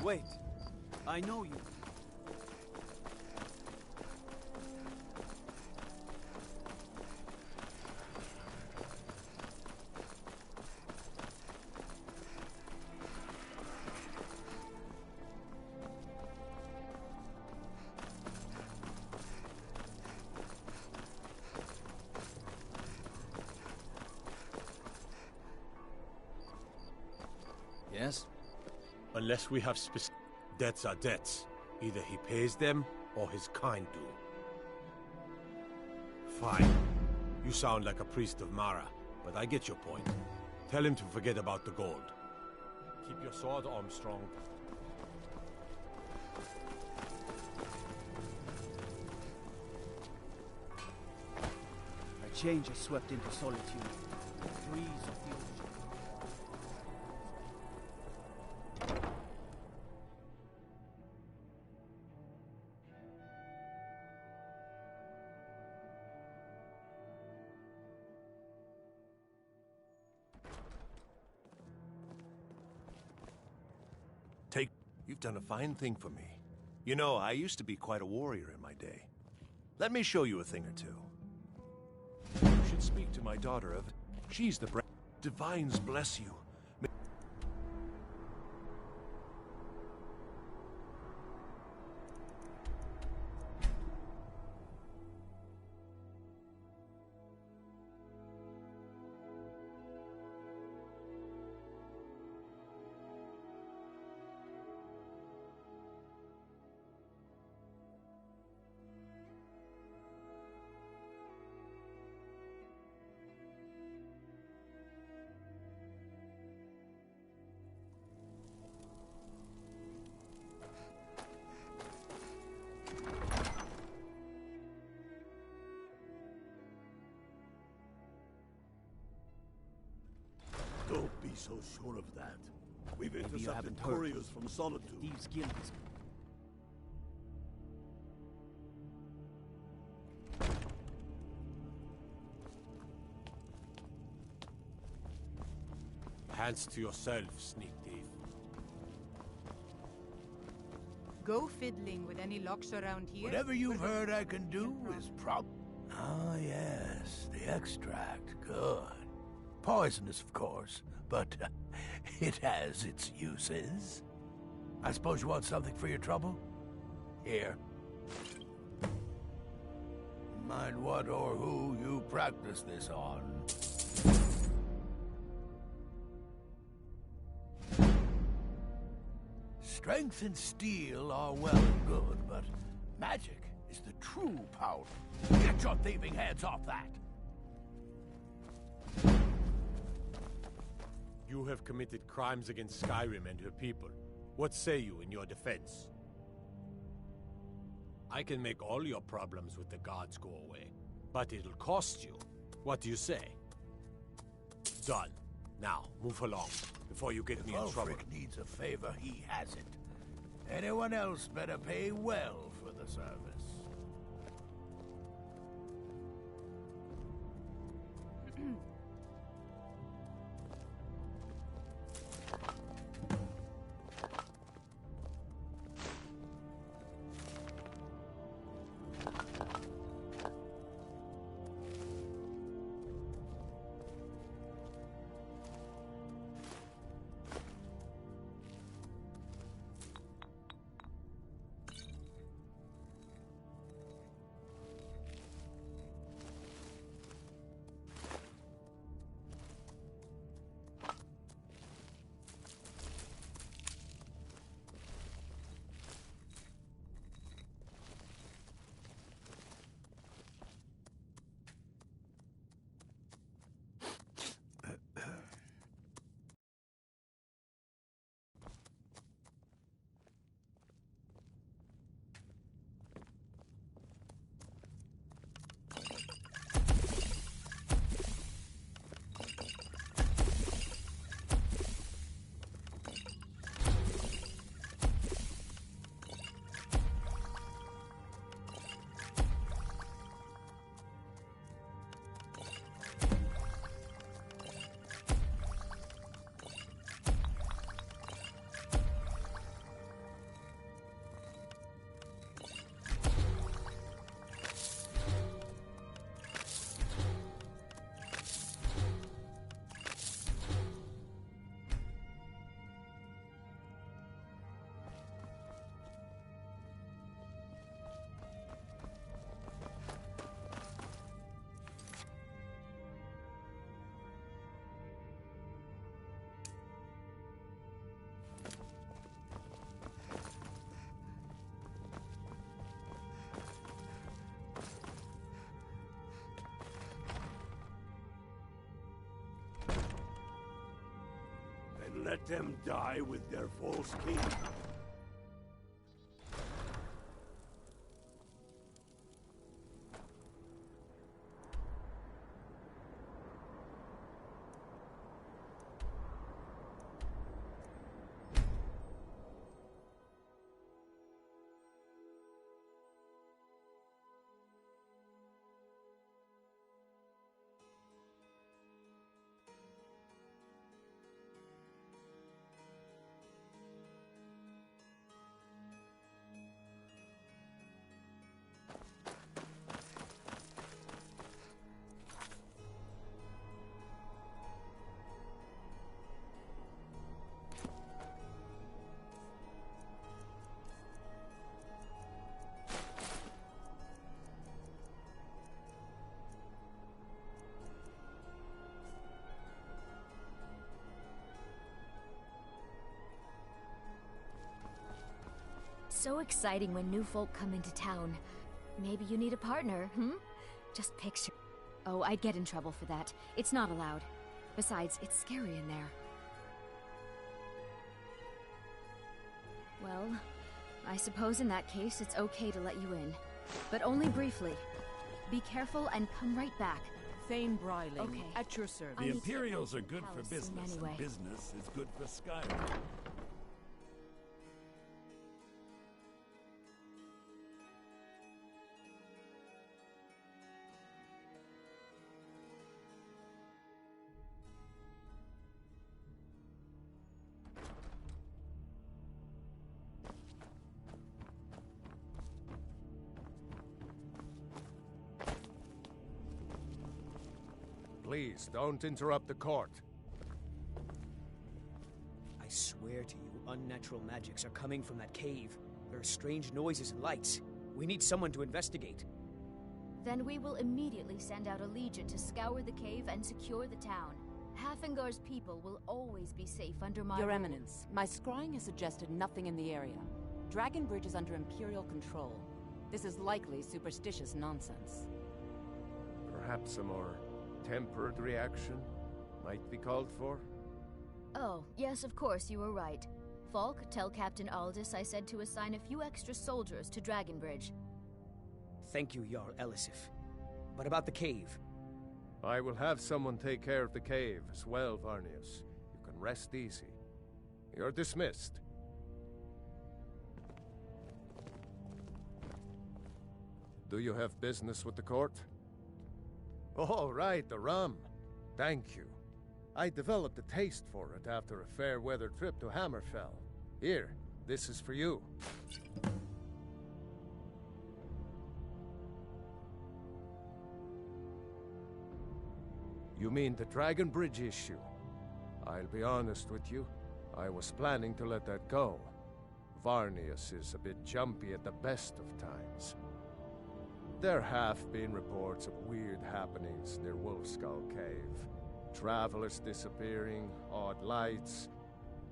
Wait. I know you. Yes? Unless we have specific... Debts are debts. Either he pays them, or his kind do. Fine. You sound like a priest of Mara, but I get your point. Tell him to forget about the gold. Keep your sword, Armstrong. A change has swept into solitude. The breeze of the ocean. You've done a fine thing for me. You know, I used to be quite a warrior in my day. Let me show you a thing or two. You should speak to my daughter of... She's the... Divines bless you. Don't be so sure of that. We've Maybe you intercepted haven't heard. couriers from Solitude. Thieves' Guild is... Hands to yourself, sneak thief. Go fiddling with any locks around here. Whatever you've heard I can do is Ah, yes, the extract. Good. Poisonous, of course, but it has its uses. I suppose you want something for your trouble? Here. Mind what or who you practice this on. Strength and steel are well and good, but magic is the true power. Get your thieving hands off that! You have committed crimes against Skyrim and her people. What say you in your defense? I can make all your problems with the gods go away, but it'll cost you. What do you say? Done. Now, move along, before you get me in trouble. If Ulfric needs a favor, he has it. Anyone else better pay well for the service. Let them die with their false king. So exciting when new folk come into town. Maybe you need a partner, Just picture... Oh, I'd get in trouble for that. It's not allowed. Besides, it's scary in there. Well, I suppose in that case it's okay to let you in. But only briefly. Be careful and come right back. Thane Bryling, Okay. at your service. I The need to Imperials are get good for Palace soon business, anyway. and business is good for Skyrim. Please, don't interrupt the court. I swear to you, unnatural magics are coming from that cave. There are strange noises and lights. We need someone to investigate. Then we will immediately send out a legion to scour the cave and secure the town. Hafengar's people will always be safe under my Your rule. Eminence, my scrying has suggested nothing in the area. Dragon Bridge is under Imperial control. This is likely superstitious nonsense. Perhaps a more tempered reaction might be called for? Oh, yes, of course, you were right. Falk, tell Captain Aldous I said to assign a few extra soldiers to Dragon Bridge. Thank you, Jarl Elisif. But about the cave. I will have someone take care of the cave as well, Varnius. You can rest easy. You're dismissed. Do you have business with the court? Oh, right, the rum. Thank you. I developed a taste for it after a fair-weather trip to Hammerfell. Here, this is for you. You mean the Dragon Bridge issue? I'll be honest with you. I was planning to let that go. Varnius is a bit jumpy at the best of times. There have been reports of weird happenings near Wolfskull Cave. Travelers disappearing, odd lights.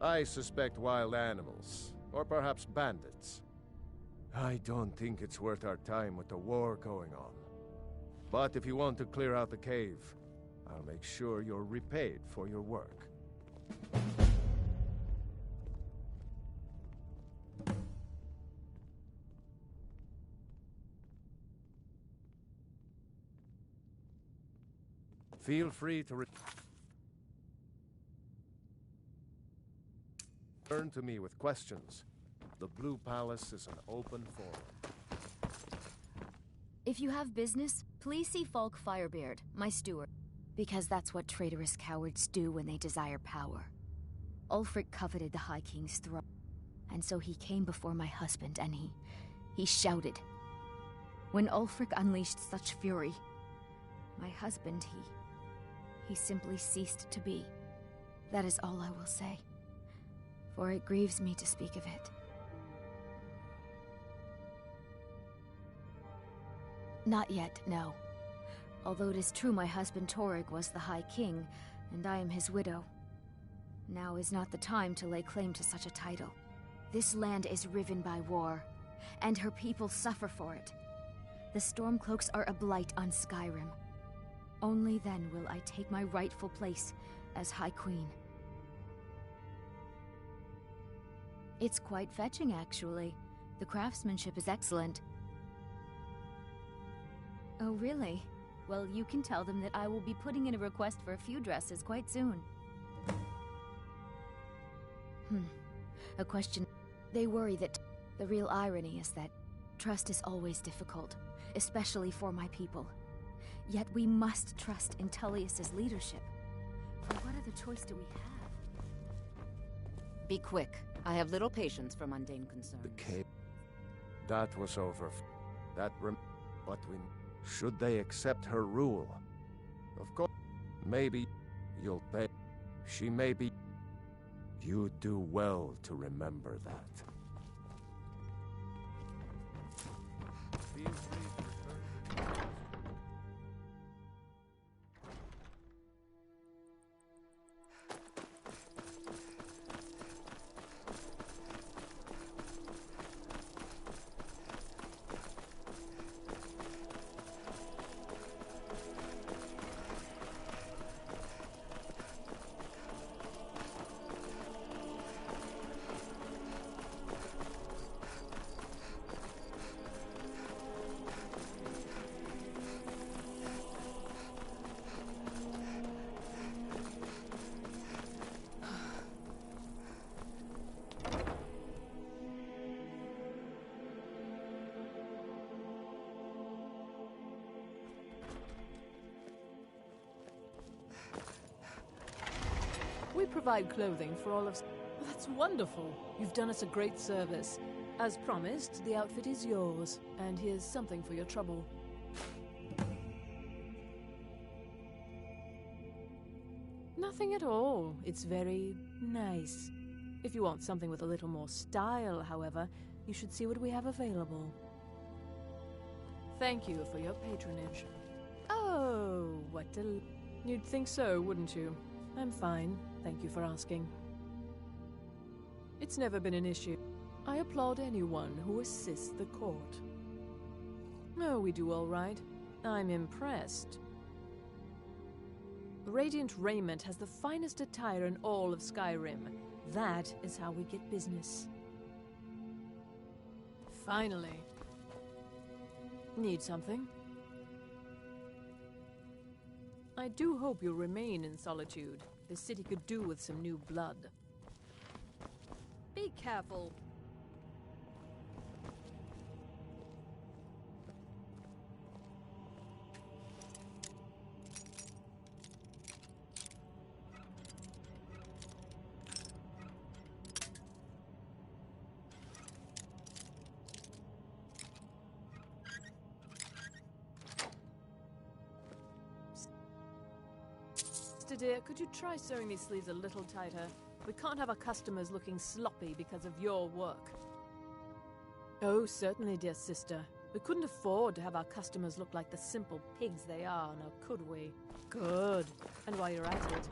I suspect wild animals, or perhaps bandits. I don't think it's worth our time with the war going on. But if you want to clear out the cave, I'll make sure you're repaid for your work. Feel free to return to me with questions. The Blue Palace is an open forum. If you have business, please see Falk Firebeard, my steward. Because that's what traitorous cowards do when they desire power. Ulfric coveted the High King's throne, and so he came before my husband and he shouted. When Ulfric unleashed such fury, my husband, he simply ceased to be. That is all I will say, for it grieves me to speak of it. Not yet, no. Although it is true my husband Torrig was the High King, and I am his widow. Now is not the time to lay claim to such a title. This land is riven by war, and her people suffer for it. The Stormcloaks are a blight on Skyrim. Only then will I take my rightful place as High Queen. It's quite fetching, actually. The craftsmanship is excellent. Oh, really? Well, you can tell them that I will be putting in a request for a few dresses quite soon. A question. They worry that the real irony is that trust is always difficult, especially for my people. Yet we must trust in Tullius's leadership. For what other choice do we have? Be quick. I have little patience for mundane concerns. The cave. That was over. But we... Should they accept her rule? Of course. Maybe you'll pay. She may be... You do well to remember that. Feel free to return. We provide clothing for all of... That's wonderful. You've done us a great service. As promised, the outfit is yours, and here's something for your trouble. Nothing at all. It's very nice. If you want something with a little more style, however, you should see what we have available. Thank you for your patronage. Oh, what a... You'd think so, wouldn't you? I'm fine. Thank you for asking. It's never been an issue. I applaud anyone who assists the court. Oh, we do all right. I'm impressed. Radiant Raiment has the finest attire in all of Skyrim. That is how we get business. Finally. Need something? I do hope you'll remain in solitude. The city could do with some new blood. Be careful. Dear, could you try sewing these sleeves a little tighter? We can't have our customers looking sloppy because of your work. Oh, certainly, dear sister. We couldn't afford to have our customers look like the simple pigs they are, now could we? Good. And while you're at it,